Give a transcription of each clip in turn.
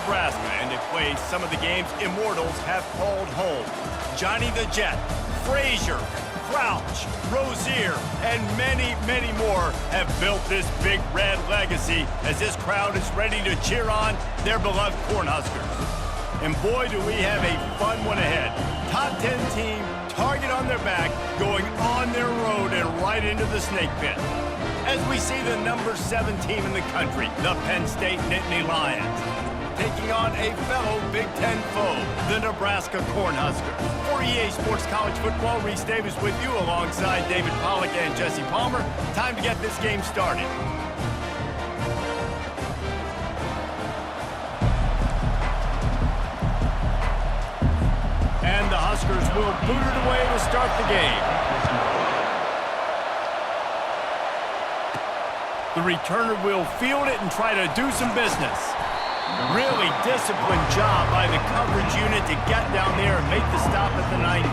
Nebraska, and they play some of the games immortals have called home. Johnny the Jet, Frazier, Crouch, Rozier, and many, many more have built this Big Red legacy as this crowd is ready to cheer on their beloved Cornhuskers. And boy, do we have a fun one ahead. Top 10 team, target on their back, going on their road and right into the snake pit. As we see the number 7 team in the country, the Penn State Nittany Lions, taking on a fellow Big Ten foe, the Nebraska Cornhuskers. For EA Sports College Football, Reese Davis with you alongside David Pollack and Jesse Palmer. Time to get this game started. And the Huskers will boot it away to start the game. The returner will field it and try to do some business. Really disciplined job by the coverage unit to get down there and make the stop at the 19.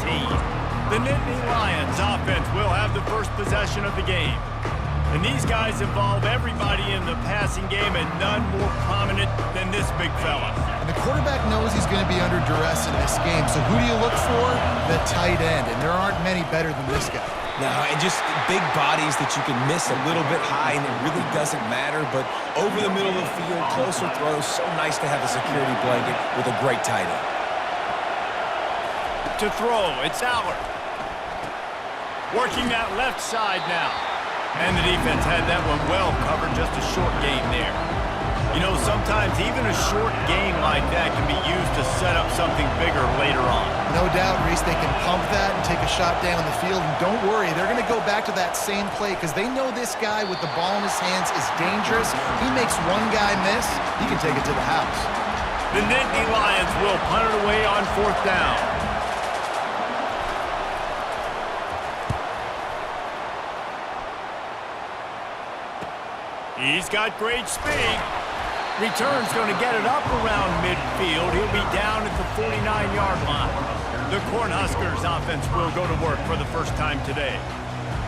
The Nittany Lions offense will have the first possession of the game. And these guys involve everybody in the passing game, and none more prominent than this big fella. And the quarterback knows he's going to be under duress in this game. So who do you look for? The tight end. And there aren't many better than this guy. No, and just big bodies that you can miss a little bit high, and it really doesn't matter. But over the middle of the field, closer throws, so nice to have a security blanket with a great tight end. To throw, it's Allard. Working that left side now. And the defense had that one well covered, just a short game there. You know, sometimes even a short game like that can be used to set up something bigger later on. No doubt, Reese, they can pump that and take a shot down the field. And don't worry, they're going to go back to that same play because they know this guy with the ball in his hands is dangerous. He makes one guy miss, he can take it to the house. The Nittany Lions will punt it away on 4th down. He's got great speed. Return's going to get it up around midfield. He'll be down at the 49-yard line. The Cornhuskers offense will go to work for the first time today.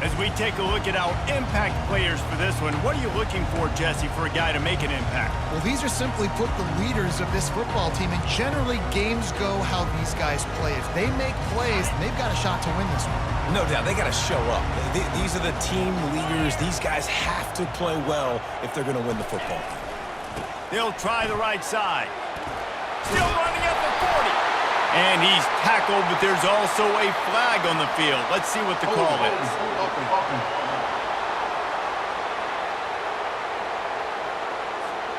As we take a look at our impact players for this one, what are you looking for, Jesse, for a guy to make an impact? Well, these are simply put the leaders of this football team, and generally games go how these guys play. If they make plays, then they've got a shot to win this one. No doubt, they got to show up. These are the team leaders. These guys have to play well if they're going to win the football game. They'll try the right side. Still running at the 40. And he's tackled, but there's also a flag on the field. Let's see what the call is.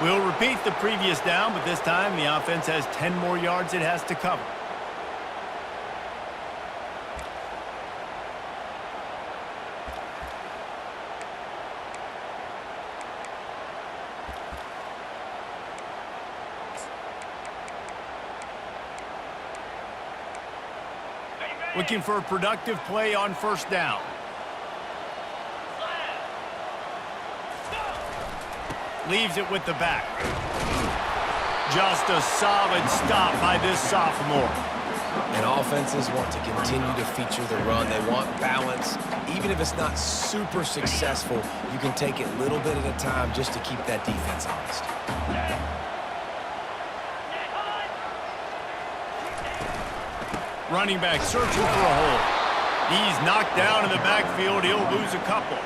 We'll repeat the previous down, but this time the offense has 10 more yards it has to cover. Looking for a productive play on 1st down. Leaves it with the back. Just a solid stop by this sophomore. And offenses want to continue to feature the run. They want balance. Even if it's not super successful, you can take it little bit at a time just to keep that defense honest. Running back searching for a hole. He's knocked down in the backfield. He'll lose a couple.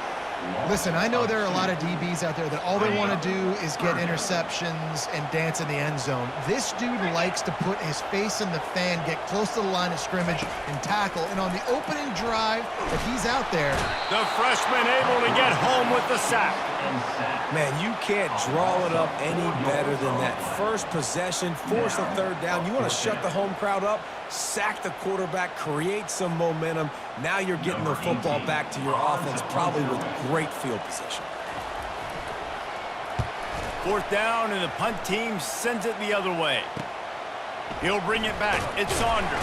Listen, I know there are a lot of DBs out there that all they want to do is get interceptions and dance in the end zone. This dude likes to put his face in the fan, get close to the line of scrimmage, and tackle. And on the opening drive, if he's out there... The freshman able to get home with the sack. Man, you can't draw it up any better than that. First possession, force a 3rd down. You want to shut the home crowd up, sack the quarterback, create some momentum. Now you're getting the football back to your offense, probably with great field position. 4th down, and the punt team sends it the other way. He'll bring it back. It's Saunders.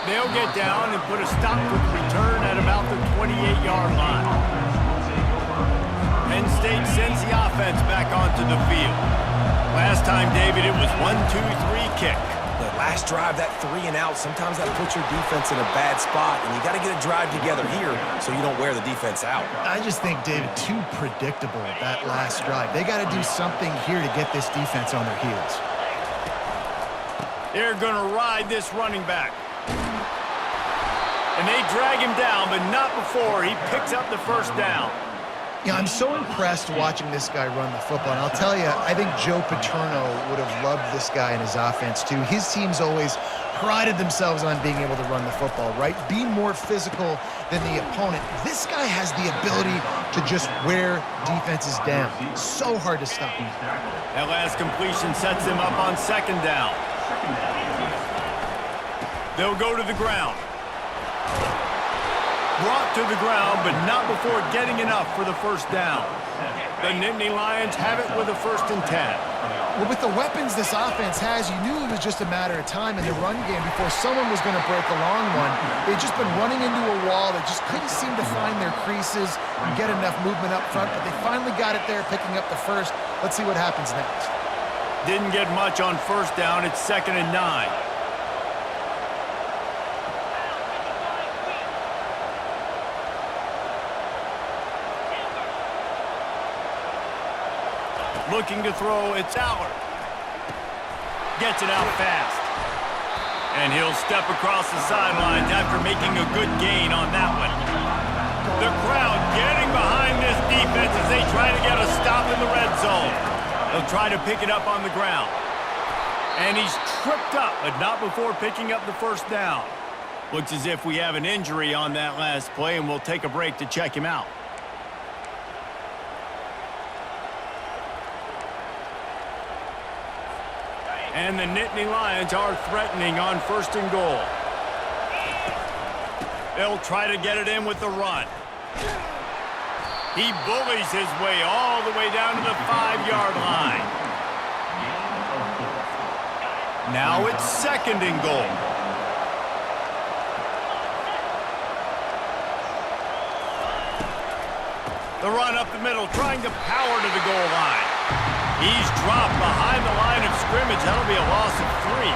They'll get down and put a stop to the return at about the 28-yard line. Penn State sends the offense back onto the field. Last time, David, it was 1-2-3 kick. The last drive, that 3 and out, sometimes that puts your defense in a bad spot, and you got to get a drive together here so you don't wear the defense out. I just think, David, too predictable that last drive. They got to do something here to get this defense on their heels. They're going to ride this running back. And they drag him down, but not before he picks up the first down. Yeah, I'm so impressed watching this guy run the football. And I'll tell you, I think Joe Paterno would have loved this guy in his offense too. His teams always prided themselves on being able to run the football, right? Be more physical than the opponent. This guy has the ability to just wear defenses down. So hard to stop. That last completion sets him up on second down. They'll go to the ground. Brought to the ground, but not before getting enough for the first down. The Nittany Lions have it with a 1st and 10. Well, with the weapons this offense has, you knew it was just a matter of time in the run game before someone was going to break a long one. They'd just been running into a wall. They just couldn't seem to find their creases and get enough movement up front, but they finally got it there, picking up the first. Let's see what happens next. Didn't get much on 1st down. It's 2nd and 9. Looking to throw, it's Allard. Gets it out fast. And he'll step across the sidelines after making a good gain on that one. The crowd getting behind this defense as they try to get a stop in the red zone. They'll try to pick it up on the ground. And he's tripped up, but not before picking up the first down. Looks as if we have an injury on that last play, and we'll take a break to check him out. And the Nittany Lions are threatening on 1st and goal. They'll try to get it in with the run. He bullies his way all the way down to the 5-yard line. Now it's 2nd and goal. The run up the middle, trying to power to the goal line. He's dropped behind the line of scrimmage. That'll be a loss of 3.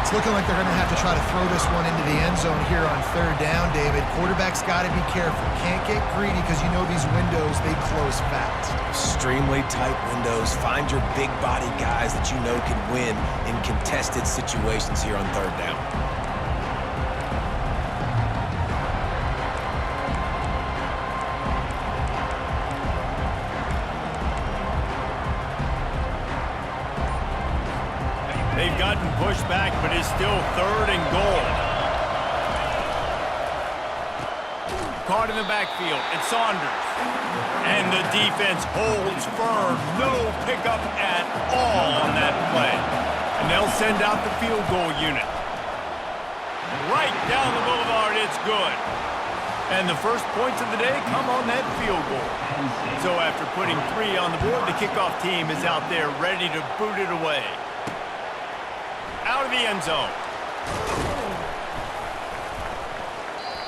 It's looking like they're going to have to try to throw this one into the end zone here on 3rd down, David. Quarterback's got to be careful. Can't get greedy because you know these windows, they close fast. Extremely tight windows. Find your big body guys that you know can win in contested situations here on 3rd down. They've gotten pushed back, but it's still 3rd and goal. Caught in the backfield, it's Saunders. And the defense holds firm. No pickup at all on that play. And they'll send out the field goal unit. Right down the boulevard, it's good. And the first points of the day come on that field goal. So after putting 3 on the board, the kickoff team is out there ready to boot it away. Out of the end zone.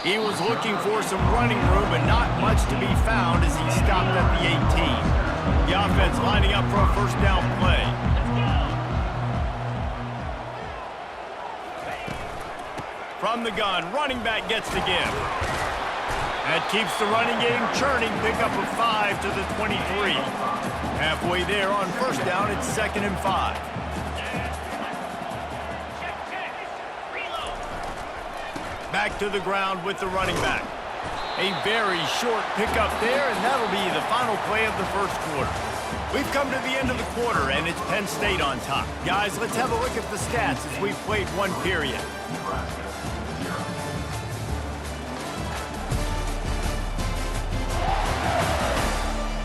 He was looking for some running room, but not much to be found as he stopped at the 18. The offense lining up for a 1st down play. From the gun, running back gets the give. That keeps the running game churning. Pick up a 5 to the 23. Halfway there on 1st down, it's 2nd and 5. Back to the ground with the running back. A very short pickup there, and that'll be the final play of the 1st quarter. We've come to the end of the quarter, and it's Penn State on top. Guys, let's have a look at the stats as we've played 1 period.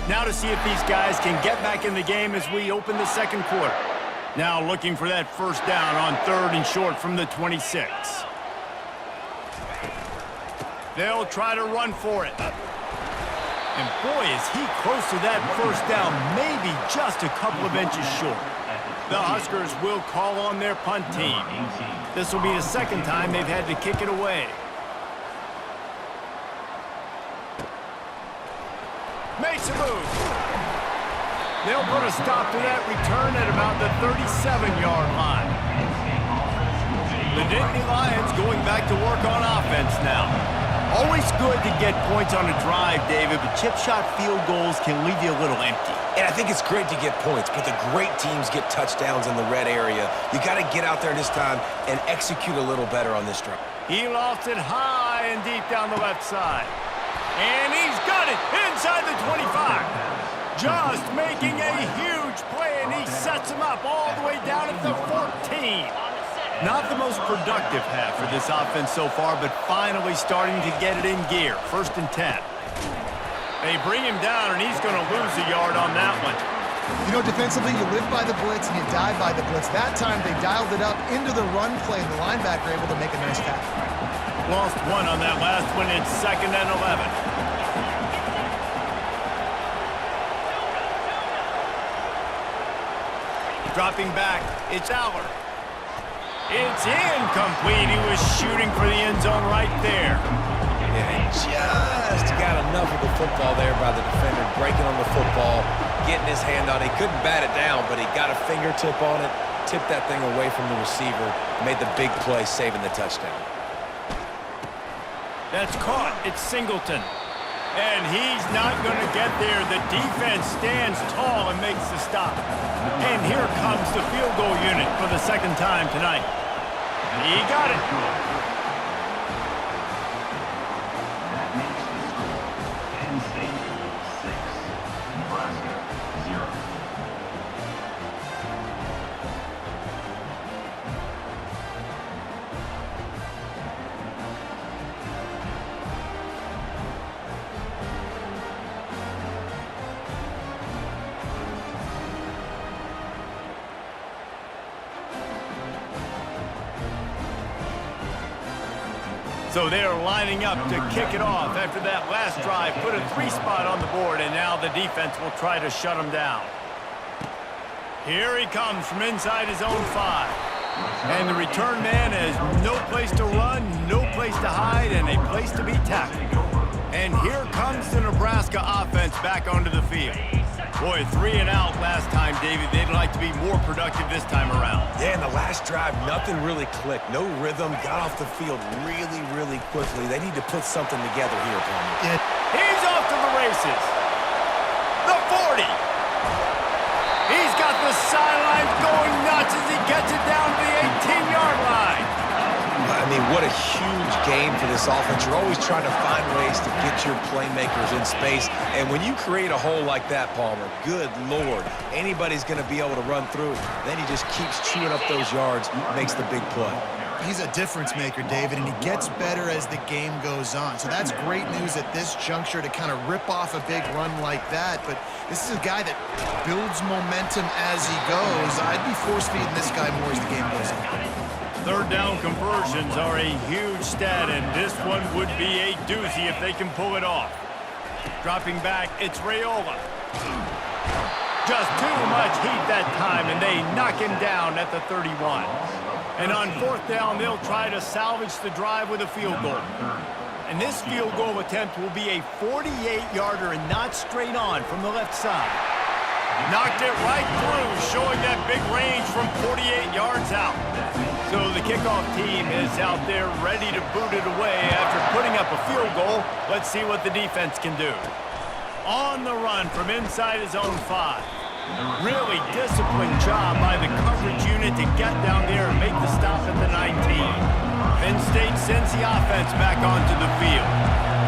Now to see if these guys can get back in the game as we open the 2nd quarter. Now looking for that 1st down on 3rd and short from the 26. They'll try to run for it. And boy, is he close to that 1st down, maybe just a couple of inches short. The Huskers will call on their punt team. This will be the 2nd time they've had to kick it away. Makes a move. They'll put a stop to that return at about the 37-yard line. The Nittany Lions going back to work on offense now. Always good to get points on a drive, David, but chip shot field goals can leave you a little empty. And I think it's great to get points, but the great teams get touchdowns in the red area. You got to get out there this time and execute a little better on this drive. He lofts it high and deep down the left side. And he's got it inside the 25. Just making a huge play, and he sets him up all the way down at the 14. Not the most productive half for this offense so far, but finally starting to get it in gear. 1st and 10. They bring him down, and he's going to lose a yard on that one. You know, defensively, you live by the blitz and you die by the blitz. That time, they dialed it up into the run play, and the linebacker able to make a nice tackle. Lost one on that last one. It's 2nd and 11. Dropping back, it's Aller. It's incomplete. He was shooting for the end zone right there. Yeah, he just got enough of the football there by the defender, breaking on the football, getting his hand on it. He couldn't bat it down, but he got a fingertip on it, tipped that thing away from the receiver, made the big play, saving the touchdown. That's caught. It's Singleton. And he's not going to get there. The defense stands tall and makes the stop. And here comes the field goal unit for the 2nd time tonight. He got it. Penn State 6, Nebraska 0. So they're lining up to kick it off after that last drive. Put a 3 spot on the board, and now the defense will try to shut him down. Here he comes from inside his own 5. And the return man has no place to run, no place to hide, and a place to be tackled. And here comes the Nebraska offense back onto the field. Boy, 3 and out last time, David. They'd like to be more productive this time around. Yeah, in the last drive, nothing really clicked. No rhythm, got off the field really, really quickly. They need to put something together here, Palmer. Yeah. He's off to the races. The 40. He's got the sidelines going nuts as he gets it down to the 18-yard line. I mean, what a huge game for this offense. You're always trying to find ways to get your playmakers in space. And when you create a hole like that, Palmer, good Lord, anybody's going to be able to run through it. Then he just keeps chewing up those yards, makes the big play. He's a difference maker, David, and he gets better as the game goes on. So that's great news at this juncture to kind of rip off a big run like that. But this is a guy that builds momentum as he goes. I'd be force-feeding this guy more as the game goes on. 3rd down conversions are a huge stat, and this one would be a doozy if they can pull it off. Dropping back, it's Raiola. Just too much heat that time, and they knock him down at the 31. And on 4th down, they'll try to salvage the drive with a field goal. And this field goal attempt will be a 48-yarder and not straight on from the left side. Knocked it right through, showing that big range from 48 yards out. So the kickoff team is out there ready to boot it away after putting up a field goal. Let's see what the defense can do. On the run from inside his own 5. Really disciplined job by the coverage unit to get down there and make the stop at the 19. Penn State sends the offense back onto the field.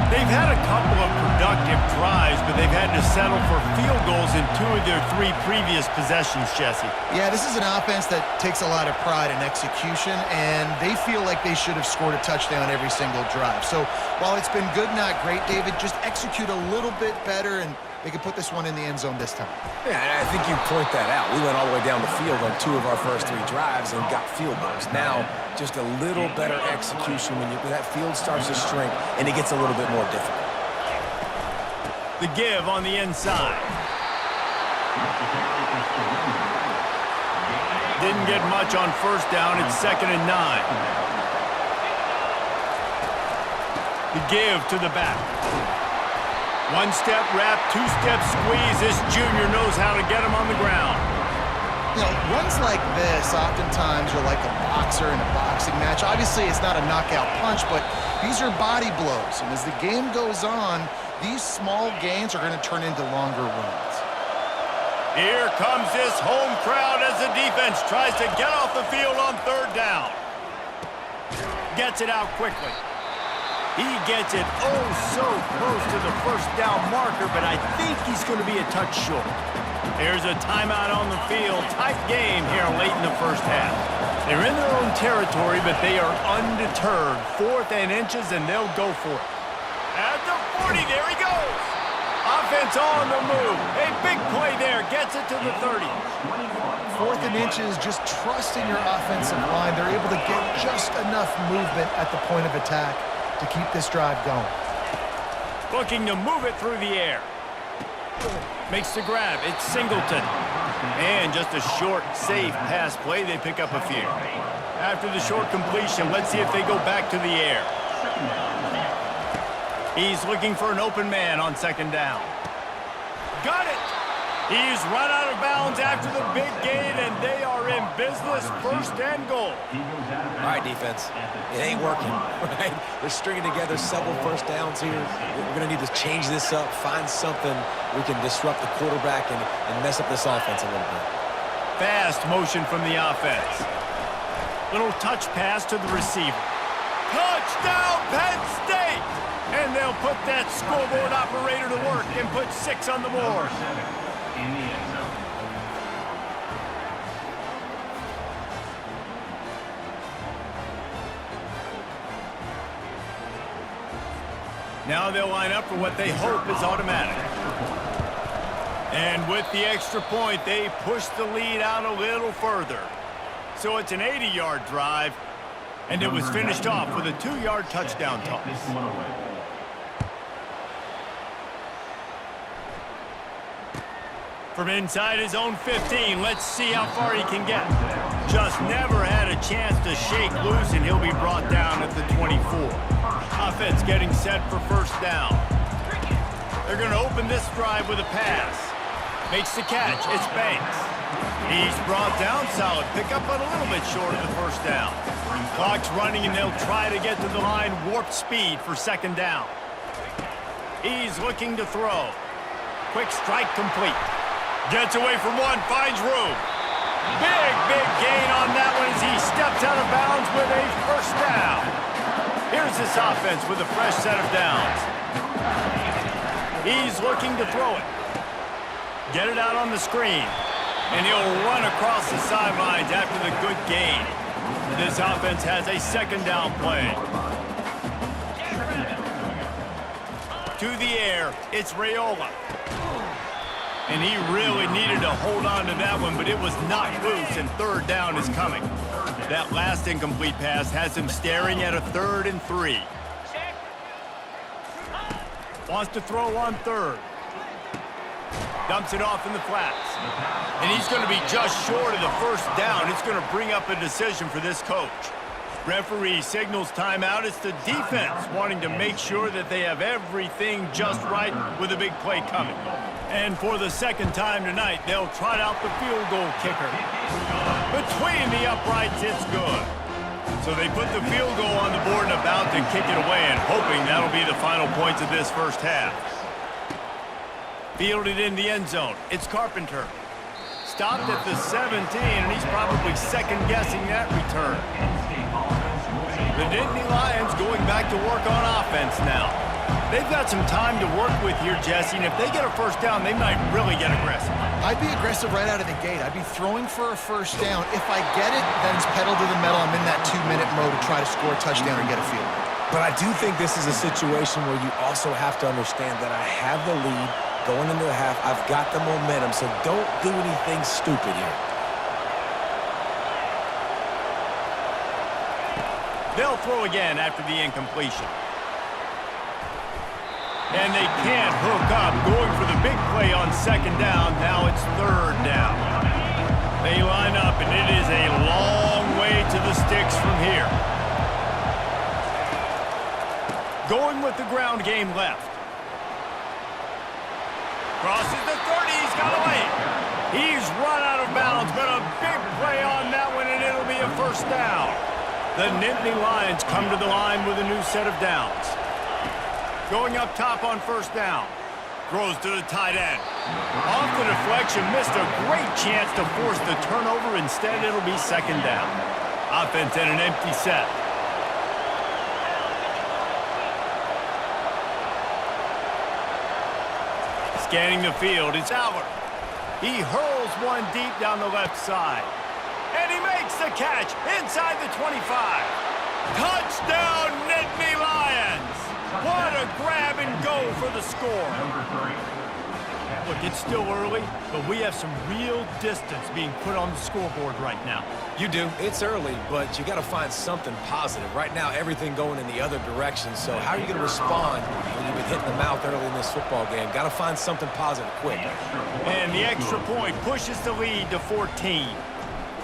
They've had a couple of productive drives, but they've had to settle for field goals in 2 of their 3 previous possessions, Jesse. Yeah, this is an offense that takes a lot of pride in execution, and they feel like they should have scored a touchdown every single drive. So while it's been good, not great, David, just execute a little bit better, and they can put this one in the end zone this time. Yeah, and I think you point that out. We went all the way down the field on 2 of our first 3 drives and got field goals. Now, just a little better execution when that field starts to shrink and it gets a little bit more difficult. The give on the inside. Didn't get much on 1st down. It's 2nd and 9. The give to the back. 1-step wrap, 2-step squeeze. This junior knows how to get him on the ground. You know, runs like this oftentimes are like a boxer in a boxing match. Obviously, it's not a knockout punch, but these are body blows. And as the game goes on, these small gains are going to turn into longer runs. Here comes this home crowd as the defense tries to get off the field on third down. Gets it out quickly. He gets it oh so close to the first down marker, but I think he's going to be a touch short. There's a timeout on the field. Tight game here late in the first half. They're in their own territory, but they are undeterred. 4th and inches, and they'll go for it. At the 40, there he goes. Offense on the move. A big play there. Gets it to the 30. 4th and inches, just trusting your offensive line. They're able to get just enough movement at the point of attack to keep this drive going. Looking to move it through the air. Makes the grab. It's Singleton. And just a short, safe pass play. They pick up a few. After the short completion, let's see if they go back to the air. He's looking for an open man on second down. Got it. He's run out of bounds after the big gain, and they are in business. 1st and goal. All right, defense. It ain't working, right? They're stringing together several first downs here. We're going to need to change this up, find something we can disrupt the quarterback and mess up this offense a little bit. Fast motion from the offense. Little touch pass to the receiver. Touchdown, Penn State! And they'll put that scoreboard operator to work and put 6 on the board. In the end zone. Now they'll line up for what they hope is automatic. And with the extra point, they push the lead out a little further. So it's an 80-yard drive, and it was finished off with a 2-yard touchdown toss. From inside his own 15, let's see how far he can get. Just never had a chance to shake loose, and he'll be brought down at the 24. Offense getting set for first down. They're going to open this drive with a pass. Makes the catch. It's Banks. He's brought down solid. Pick up but a little bit short of the first down. Clock's running, and they'll try to get to the line warp speed for second down. He's looking to throw. Quick strike complete. Gets away from one, finds room. Big gain on that one as he steps out of bounds with a first down. Here's this offense with a fresh set of downs. He's looking to throw it. Get it out on the screen. And he'll run across the sidelines after the good gain. This offense has a second down play. To the air, it's Raiola. And he really needed to hold on to that one, but it was knocked loose, and third down is coming. That last incomplete pass has him staring at a 3rd and 3. Wants to throw on 3rd. Dumps it off in the flats. And he's going to be just short of the first down. It's going to bring up a decision for this coach. Referee signals timeout. It's the defense wanting to make sure that they have everything just right with a big play coming. And for the second time tonight, they'll trot out the field goal kicker. Between the uprights, it's good. So they put the field goal on the board and about to kick it away, and hoping that'll be the final points of this first half. Fielded in the end zone. It's Carpenter. Stopped at the 17, and he's probably second-guessing that return. The Nittany Lions going back to work on offense now. They've got some time to work with here, Jesse, and if they get a first down, they might really get aggressive. I'd be aggressive right out of the gate. I'd be throwing for a first down. If I get it, then it's pedal to the metal. I'm in that 2-minute mode to try to score a touchdown and get a field. But I do think this is a situation where you also have to understand that I have the lead going into the half. I've got the momentum, so don't do anything stupid here. They'll throw again after the incompletion. And they can't hook up, going for the big play on second down. Now it's third down. They line up, and it is a long way to the sticks from here. Going with the ground game left. Crosses the 30, he's got away. He's run out of bounds, but a down. The Nittany Lions come to the line with a new set of downs. Going up top on first down. Throws to the tight end. Off the deflection, missed a great chance to force the turnover. Instead, it'll be second down. Offense in an empty set. Scanning the field, it's Albert. He hurls one deep down the left side. And he makes the catch inside the 25. Touchdown, Nittany Lions! What a grab and go for the score. Look, it's still early, but we have some real distance being put on the scoreboard right now. You do. It's early, but you got to find something positive. Right now, everything going in the other direction. So how are you going to respond when you've been hitting the mouth early in this football game? Got to find something positive quick. And the extra point pushes the lead to 14.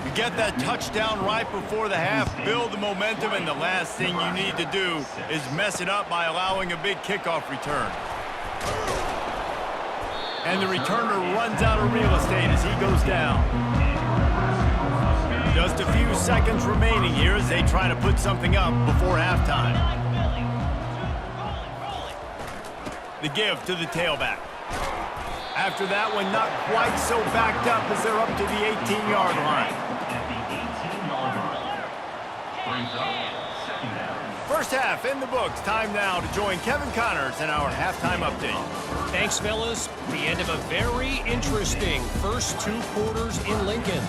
You get that touchdown right before the half, build the momentum, and the last thing you need to do is mess it up by allowing a big kickoff return. And the returner runs out of real estate as he goes down. Just a few seconds remaining here as they try to put something up before halftime. The give to the tailback. After that one, not quite so backed up as they're up to the 18-yard line. First half in the books. Time now to join Kevin Connors in our halftime update. Thanks, fellas. The end of a very interesting first two quarters in Lincoln.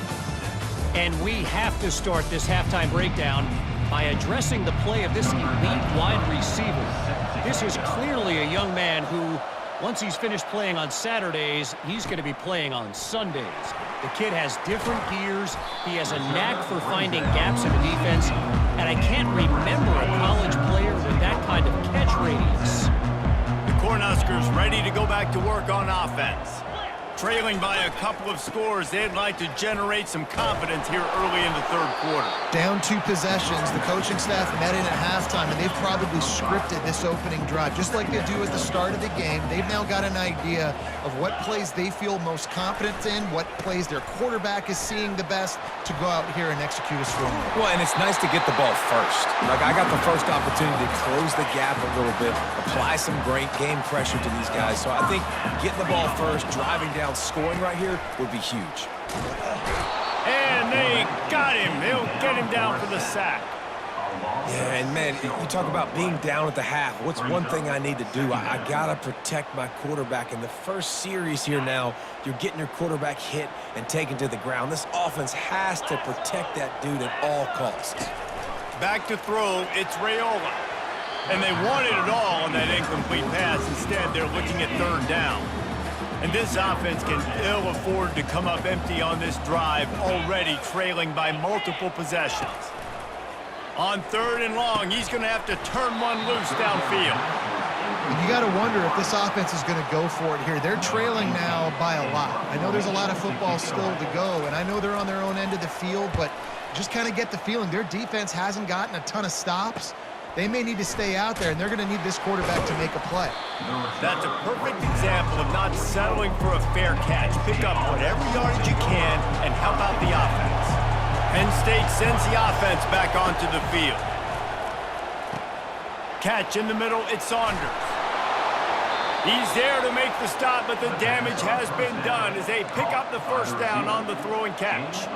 And we have to start this halftime breakdown by addressing the play of this elite wide receiver. This is clearly a young man who, once he's finished playing on Saturdays, he's going to be playing on Sundays. The kid has different gears. He has a knack for finding gaps in the defense. And I can't remember a college player with that kind of catch radius. The Cornhuskers ready to go back to work on offense. Trailing by a couple of scores, they'd like to generate some confidence here early in the third quarter. Down 2 possessions, the coaching staff met in at halftime, and they've probably scripted this opening drive. Just like they do at the start of the game, they've now got an idea of what plays they feel most confident in, what plays their quarterback is seeing the best to go out here and execute a strong play. Well, and it's nice to get the ball first. Like, I got the first opportunity to close the gap a little bit, apply some great game pressure to these guys. So I think getting the ball first, driving down, scoring right here would be huge. And they got him. They'll get him down for the sack. Yeah, and man, you talk about being down at the half. What's one thing I need to do? I got to protect my quarterback. In the first series here now, you're getting your quarterback hit and taken to the ground. This offense has to protect that dude at all costs. Back to throw, it's Raiola. And they wanted it all on that incomplete pass. Instead, they're looking at third down. And this offense can ill afford to come up empty on this drive, already trailing by multiple possessions. On third and long, he's going to have to turn one loose downfield. And you got to wonder if this offense is going to go for it here. They're trailing now by a lot. I know there's a lot of football still to go, and I know they're on their own end of the field, but just kind of get the feeling their defense hasn't gotten a ton of stops. They may need to stay out there, and they're going to need this quarterback to make a play. That's a perfect example of not settling for a fair catch. Pick up whatever yardage you can and help out the offense. Penn State sends the offense back onto the field. Catch in the middle, it's Saunders. He's there to make the stop, but the damage has been done as they pick up the first down on the throw and catch.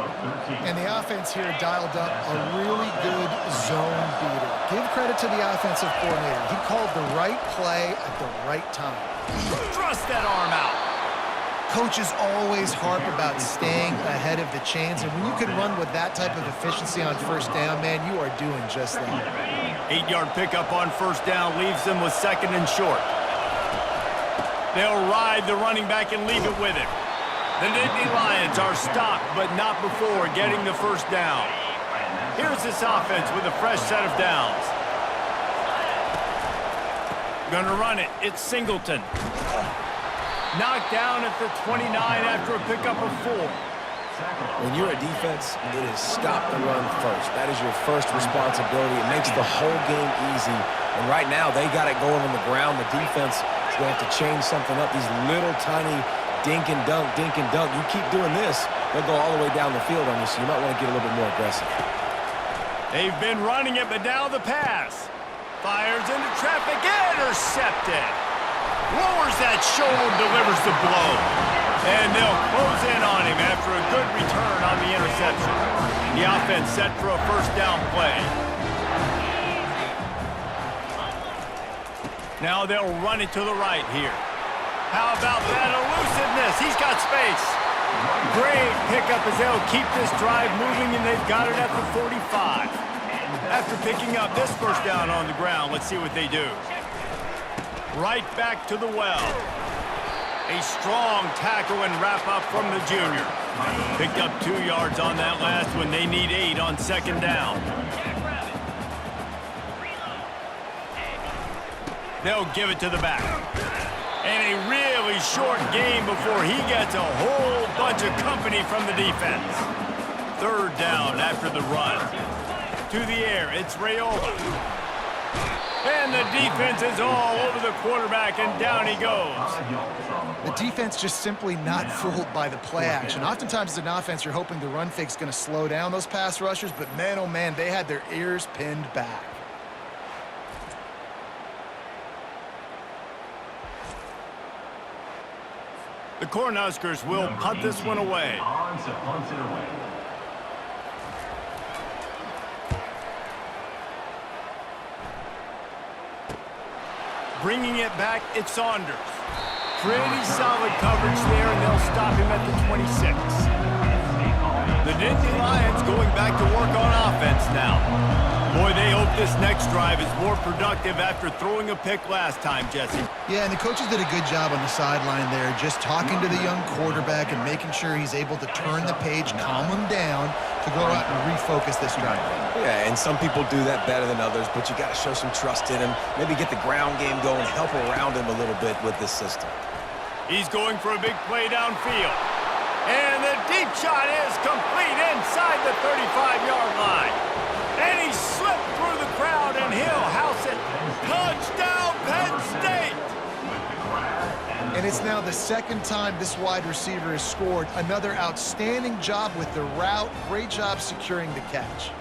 And the offense here dialed up a really good zone beater. Give credit to the offensive coordinator. He called the right play at the right time. Thrust that arm out. Coaches always harp about staying ahead of the chains, and when you can run with that type of efficiency on first down, man, you are doing just that. 8-yard pickup on first down leaves them with second and short. They'll ride the running back and leave it with him. The Nittany Lions are stopped, but not before getting the first down. Here's this offense with a fresh set of downs. Gonna run it. It's Singleton. Knocked down at the 29 after a pickup of 4. When you're a defense, it is stop the run first. That is your first responsibility. It makes the whole game easy. And right now, they got it going on the ground. The defense is going to have to change something up. These little tiny dink and dunk, dink and dunk. You keep doing this, they'll go all the way down the field on you, so you might want to get a little bit more aggressive. They've been running it, but now the pass. Fires into traffic, intercepted. Lowers that shoulder, delivers the blow. And they'll close in on him after a good return on the interception. The offense set for a first down play. Now they'll run it to the right here. How about that elusiveness? He's got space. Great pickup as they'll keep this drive moving, and they've got it at the 45. After picking up this first down on the ground, let's see what they do. Right back to the well. A strong tackle and wrap up from the junior. Picked up 2 yards on that last one. They need 8 on second down. They'll give it to the back. And a really short game before he gets a whole bunch of company from the defense. Third down after the run. To the air, it's Raiola. And the defense is all over the quarterback, and down he goes. The defense just simply not fooled by the play action. Oftentimes as an offense, you're hoping the run fake's going to slow down those pass rushers, but man, oh man, they had their ears pinned back. The Cornhuskers will punt this one away. Bringing it back, it's Saunders. Pretty solid coverage there, and they'll stop him at the 26. The Nittany Lions going back to work on offense now. Boy, they hope this next drive is more productive after throwing a pick last time, Jesse. Yeah, and the coaches did a good job on the sideline there, just talking to the young quarterback and making sure he's able to turn the page, calm him down, to go out and refocus this drive. Yeah, and some people do that better than others, but you got to show some trust in him. Maybe get the ground game going, help around him a little bit with this system. He's going for a big play downfield. And the deep shot is complete inside the 35-yard line. And he slipped through the crowd, and he'll house it. Touchdown, Penn State! And it's now the second time this wide receiver has scored. Another outstanding job with the route. Great job securing the catch.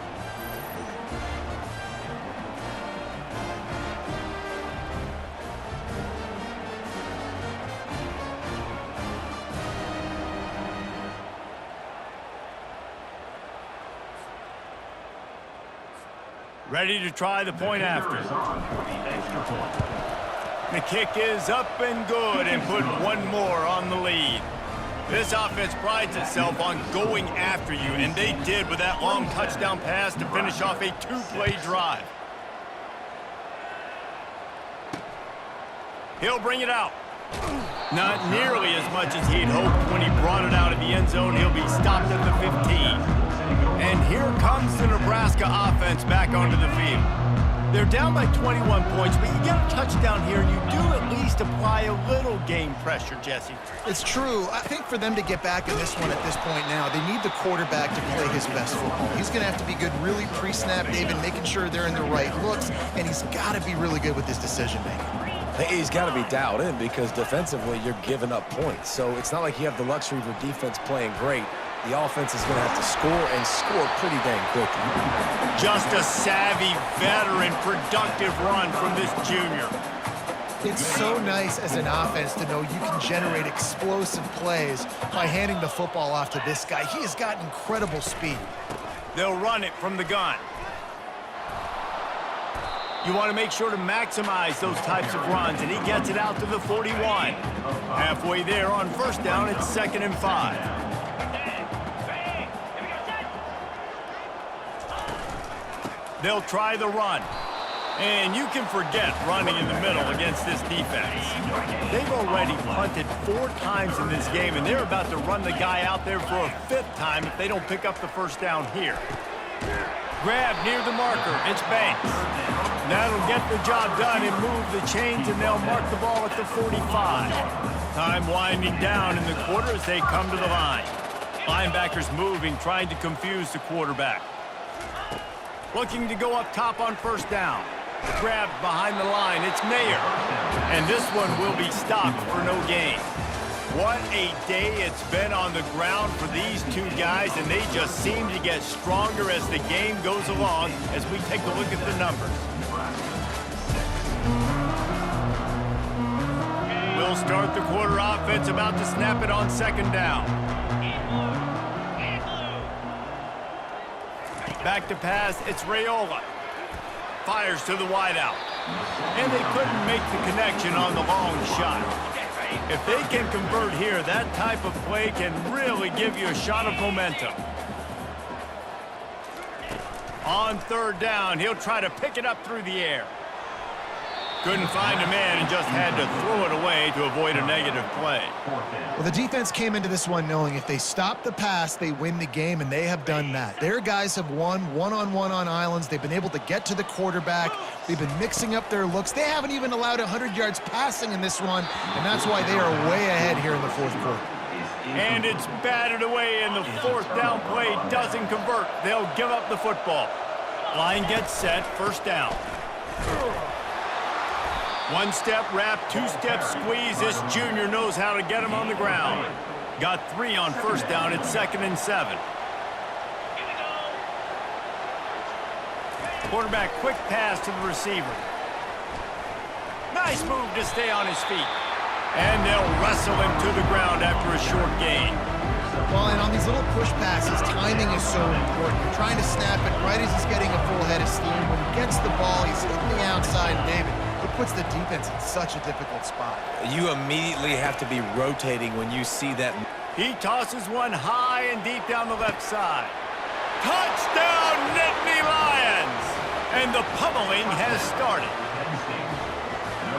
Ready to try the point after. The kick is up and good, and put one more on the lead. This offense prides itself on going after you, and they did with that long touchdown pass to finish off a 2-play drive. He'll bring it out. Not nearly as much as he'd hoped when he brought it out of the end zone. He'll be stopped at the 15. And here comes the Nebraska offense back onto the field. They're down by 21 points, but you get a touchdown here, you do at least apply a little game pressure, Jesse. It's true. I think for them to get back in this one at this point now, they need the quarterback to play his best football. He's going to have to be good really pre-snap, David, making sure they're in the right looks, and he's got to be really good with his decision-making. He's got to be dialed in because defensively you're giving up points. So it's not like you have the luxury of your defense playing great. The offense is going to have to score and score pretty dang quickly. Just a savvy, veteran, productive run from this junior. It's so nice as an offense to know you can generate explosive plays by handing the football off to this guy. He has got incredible speed. They'll run it from the gun. You want to make sure to maximize those types of runs, and he gets it out to the 41. Halfway there on first down, it's 2nd and 5. They'll try the run. And you can forget running in the middle against this defense. They've already punted 4 times in this game, and they're about to run the guy out there for a 5th time if they don't pick up the first down here. Grab near the marker. It's Banks. That'll get the job done and move the chains, and they'll mark the ball at the 45. Time winding down in the quarter as they come to the line. Linebackers moving, trying to confuse the quarterback. Looking to go up top on first down. Grabbed behind the line. It's Mayer. And this one will be stopped for no gain. What a day it's been on the ground for these two guys, and they just seem to get stronger as the game goes along as we take a look at the numbers. We'll start the quarter offense, about to snap it on second down. Back to pass, it's Raiola. Fires to the wideout. And they couldn't make the connection on the long shot. If they can convert here, that type of play can really give you a shot of momentum. On third down, he'll try to pick it up through the air. Couldn't find a man and just had to throw it away to avoid a negative play. Well, the defense came into this one knowing if they stop the pass, they win the game, and they have done that. Their guys have won one-on-one on islands. They've been able to get to the quarterback. They've been mixing up their looks. They haven't even allowed 100 yards passing in this one, and that's why they are way ahead here in the fourth quarter. And it's batted away, and the fourth down play doesn't convert. They'll give up the football. Line gets set, first down. One-step wrap, two-step squeeze. This junior knows how to get him on the ground. Got 3 on first down. It's 2nd and 7. Quarterback, quick pass to the receiver. Nice move to stay on his feet. And they'll wrestle him to the ground after a short gain. Well, and on these little push passes, timing is so important. You're trying to snap it right as he's getting a full head of steam. When he gets the ball, he's hitting the outside, David. It puts the defense in such a difficult spot. You immediately have to be rotating when you see that. He tosses one high and deep down the left side. Touchdown, Nittany Lions! And the pummeling has started.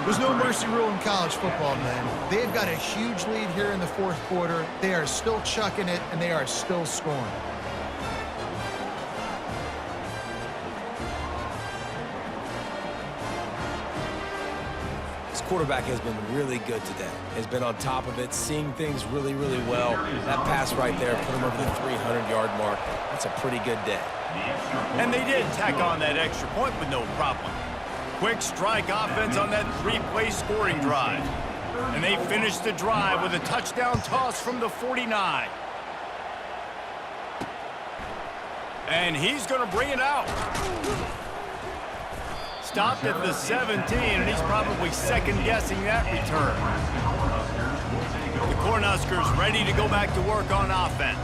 There's no mercy rule in college football, man. They've got a huge lead here in the fourth quarter. They are still chucking it, and they are still scoring. Quarterback has been really good today. Has been on top of it, seeing things really, really well. That pass right there put him over the 300-yard mark. That's a pretty good day. And they did tack on that extra point with no problem. Quick strike offense on that 3-play scoring drive. And they finished the drive with a touchdown toss from the 49. And he's going to bring it out. Stopped at the 17, and he's probably second-guessing that return. The Cornhuskers ready to go back to work on offense.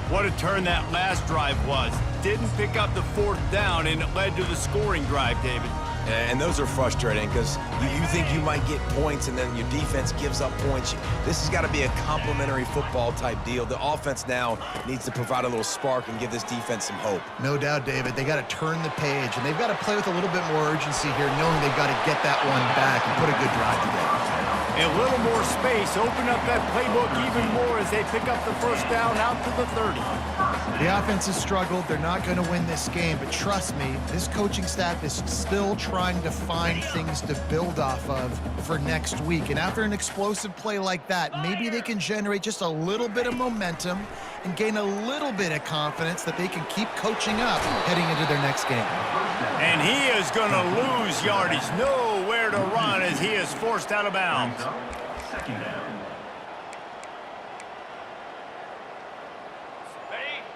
What a turn that last drive was. Didn't pick up the fourth down, and it led to the scoring drive, David. And those are frustrating because you think you might get points and then your defense gives up points. This has got to be a complementary football type deal. The offense now needs to provide a little spark and give this defense some hope. No doubt, David. They got to turn the page, and they've got to play with a little bit more urgency here, knowing they've got to get that one back and put a good drive together. A little more space, open up that playbook even more as they pick up the first down out to the 30. The offense has struggled. They're not going to win this game, but trust me, this coaching staff is still trying to find things to build off of for next week. And after an explosive play like that, maybe they can generate just a little bit of momentum and gain a little bit of confidence that they can keep coaching up heading into their next game. And he is going to lose yardage. Nowhere to run as he is forced out of bounds. Second down.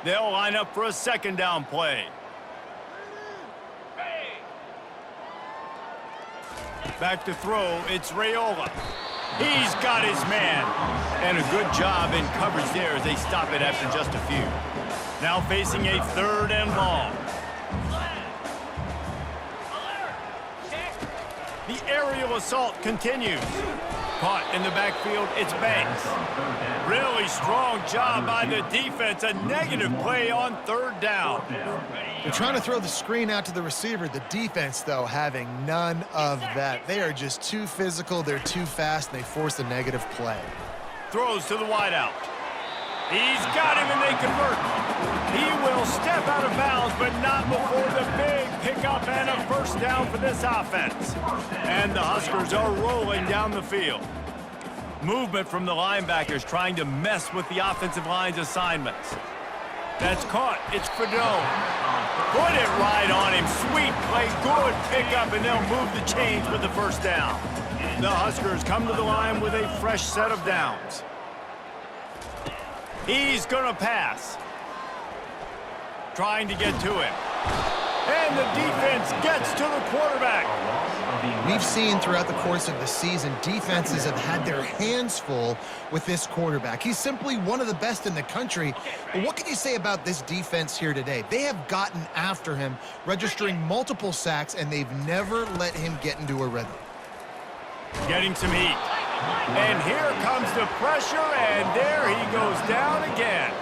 They'll line up for a second down play. Back to throw, it's Raiola. He's got his man. And a good job in coverage there as they stop it after just a few. Now facing a 3rd and long. The aerial assault continues. Caught in the backfield, it's Banks. Really strong job by the defense. A negative play on 3rd down. They're trying to throw the screen out to the receiver. The defense, though, having none of that. They are just too physical. They're too fast, and they force a negative play. Throws to the wideout. He's got him, and they convert. He will step out of bounds, but not before the big pickup and a first down for this offense. And the Huskers are rolling down the field. Movement from the linebackers trying to mess with the offensive line's assignments. That's caught. It's Fedone. Put it right on him. Sweet play. Good pickup, and they'll move the chains with the first down. The Huskers come to the line with a fresh set of downs. He's going to pass. Trying to get to him. And the defense gets to the quarterback. We've seen throughout the course of the season, defenses have had their hands full with this quarterback. He's simply one of the best in the country. But what can you say about this defense here today? They have gotten after him, registering multiple sacks, and they've never let him get into a rhythm. Getting some heat. And here comes the pressure, and there he goes down again.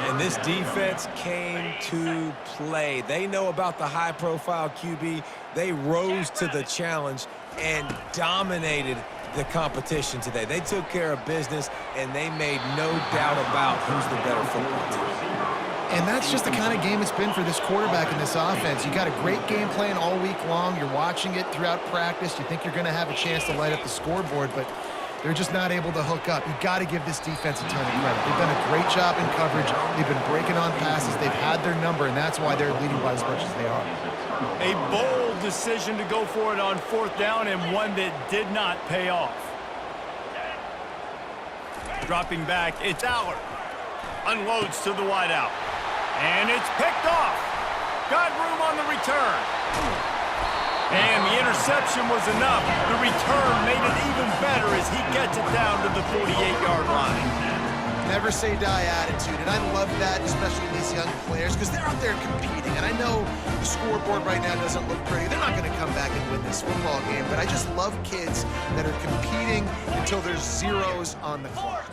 And this defense came to play. They know about the high-profile QB. They rose to the challenge and dominated the competition today. They took care of business, and they made no doubt about who's the better football team. And that's just the kind of game it's been for this quarterback in this offense. You got a great game plan all week long. You're watching it throughout practice. You think you're going to have a chance to light up the scoreboard, but they're just not able to hook up. You got to give this defense a ton of credit. They've done a great job in coverage. They've been breaking on passes. They've had their number, and that's why they're leading by as much as they are. A bold decision to go for it on 4th down, and one that did not pay off. Dropping back, it's Allard. Unloads to the wideout. And it's picked off. Got room on the return. And the interception was enough. The return made it even better as he gets it down to the 48-yard line. Never say die attitude, and I love that, especially in these young players, because they're out there competing. And I know the scoreboard right now doesn't look pretty. They're not going to come back and win this football game, but I just love kids that are competing until there's zeros on the clock.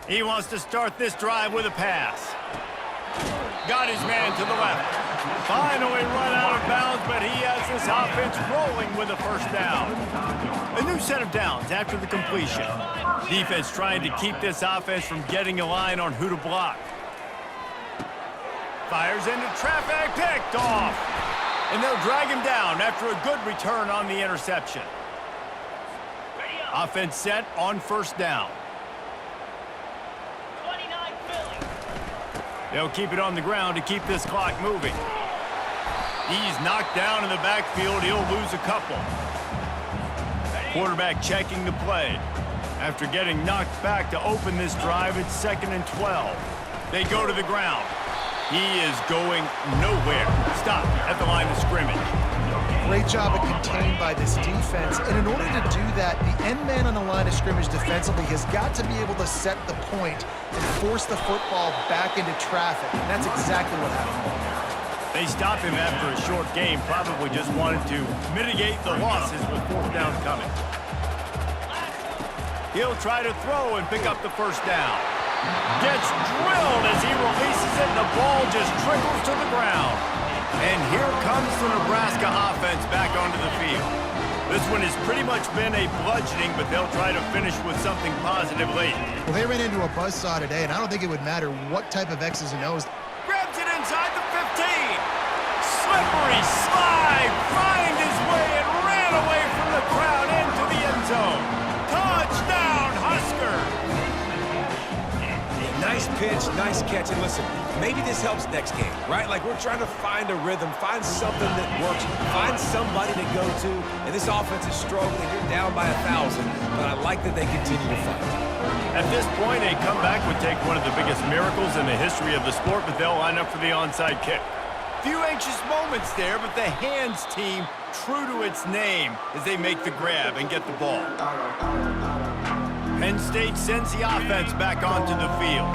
He wants to start this drive with a pass. Got his man to the left. Finally run out of bounds, but he has this offense rolling with a 1st down. A new set of downs after the completion. Defense trying to keep this offense from getting a line on who to block. Fires into traffic, picked off. And they'll drag him down after a good return on the interception. Offense set on 1st down. They'll keep it on the ground to keep this clock moving. He's knocked down in the backfield. He'll lose a couple. Quarterback checking the play. After getting knocked back to open this drive, it's 2nd and 12. They go to the ground. He is going nowhere. Stop at the line of scrimmage. Great job of contained by this defense. And in order to do that, the end man on the line of scrimmage defensively has got to be able to set the point and force the football back into traffic. And that's exactly what happened. They stop him after a short game, probably just wanted to mitigate the losses with 4th down coming. He'll try to throw and pick up the 1st down. Gets drilled as he releases it, and the ball just trickles to the ground. And here comes the Nebraska offense back onto the field. This one has pretty much been a bludgeoning, but they'll try to finish with something positive late. Well, they ran into a buzzsaw today, and I don't think it would matter what type of X's and O's. Grabs it inside the 15. Slippery slide, find his way and ran away from the crowd into the end zone. Touchdown, Husker! Nice pitch, nice catch. And listen, maybe this helps next game, right? Like, we're trying to find a rhythm, find something that works, find somebody to go to. And this offense is struggling. You're down by 1,000, but I like that they continue to fight. At this point, a comeback would take one of the biggest miracles in the history of the sport, but they'll line up for the onside kick. Few anxious moments there, but the hands team true to its name as they make the grab and get the ball. Penn State sends the offense back onto the field.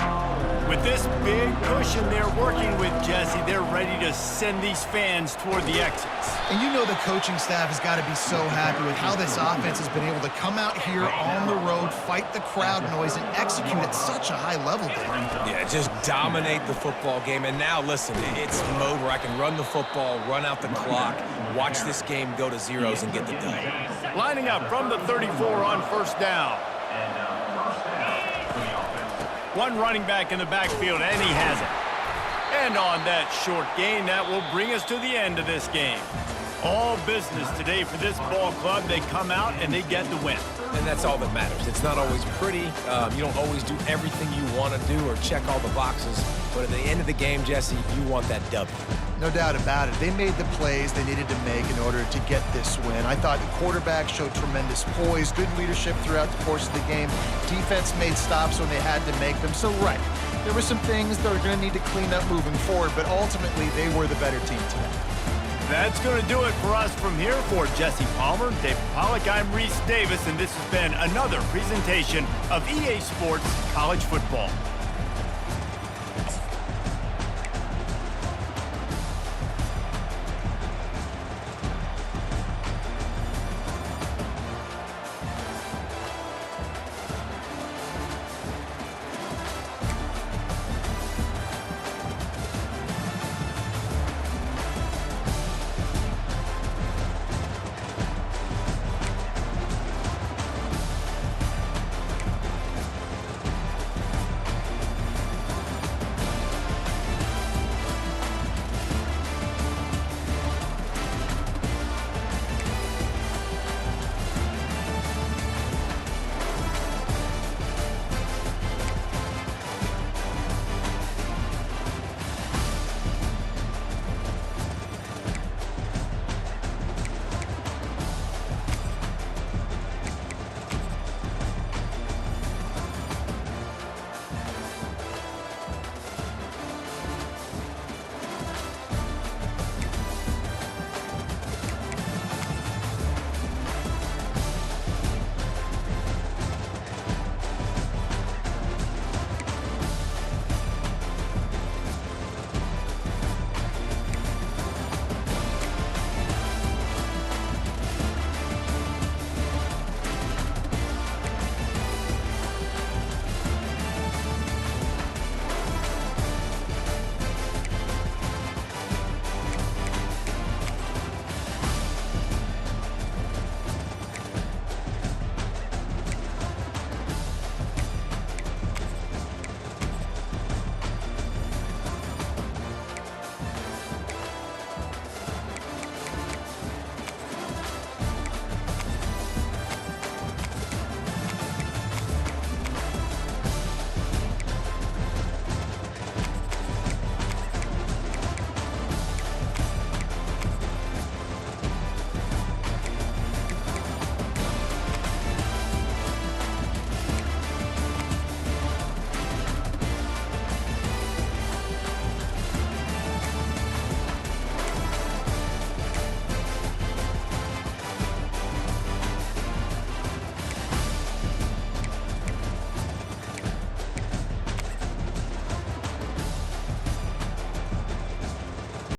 With this big cushion they're working with, Jesse, they're ready to send these fans toward the exits. And you know the coaching staff has got to be so happy with how this offense has been able to come out here on the road, fight the crowd noise, and execute at such a high level, Dave. Yeah, just dominate the football game. And now, listen, it's mode where I can run the football, run out the clock, watch this game go to zeros and get the done. Lining up from the 34 on 1st down. One running back in the backfield, and he has it. And on that short gain, that will bring us to the end of this game. All business today for this ball club. They come out and they get the win. And that's all that matters. It's not always pretty. You don't always do everything you want to do or check all the boxes. But at the end of the game, Jesse, you want that W. No doubt about it. They made the plays they needed to make in order to get this win. I thought the quarterback showed tremendous poise, good leadership throughout the course of the game. Defense made stops when they had to make them. So, right, there were some things that are going to need to clean up moving forward, but ultimately they were the better team today. That's going to do it for us from here. For Jesse Palmer, David Pollack, I'm Reese Davis, and this has been another presentation of EA Sports College Football.